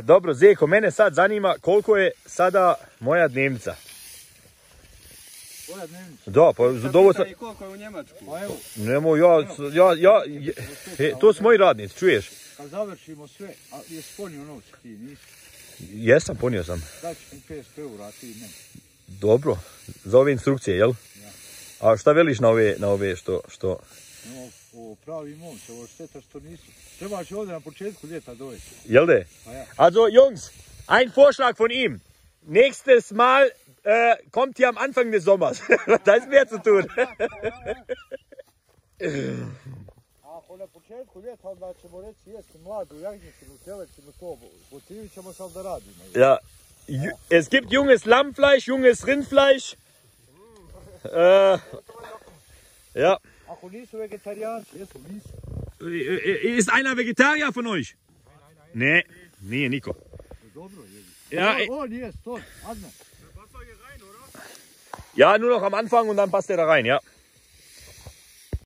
Dobro, Zeko, mene sad zanima koliko je sada moja dnevnica. Tvoja dnevnica? Da, pa zadovoljno sam... Koliko je u Njemačku? Pa evo. Nemo, to su moji radnici, čuješ? Kad završimo sve, a jesi ponio novce ti, nisi? Jesam, ponio sam. Daći mi 500 eura, ti meni. Dobro, za ove instrukcije, jel? Ja. A šta veliš na ove što... No, ovo pravi momče, ovo šteta što nisu. Treba će ovdje na početku ljeta dovesti. Jel de? Pa ja. Also, Jungs, ein Vorschlag von ihm. Nächstes Mal kommt ihr am Anfang des Sommers. Da ist mehr zu tun. Ako na početku ljeta, onda ćemo reći jesti mladu jagnjetinu, telecinu, to, potivit ćemo sam da radimo. Ja, es gibt junges Lammfleisch, junges Rindfleisch. Ja. Ako nisu vegetarijanci, jesu, nisu. Ist einer Vegetarier von euch? Ne, nije niko. Dobro, jedi. Ja, On jest, on, Adnan. ja, nur noch am Anfang und dann passt er da rein, ja.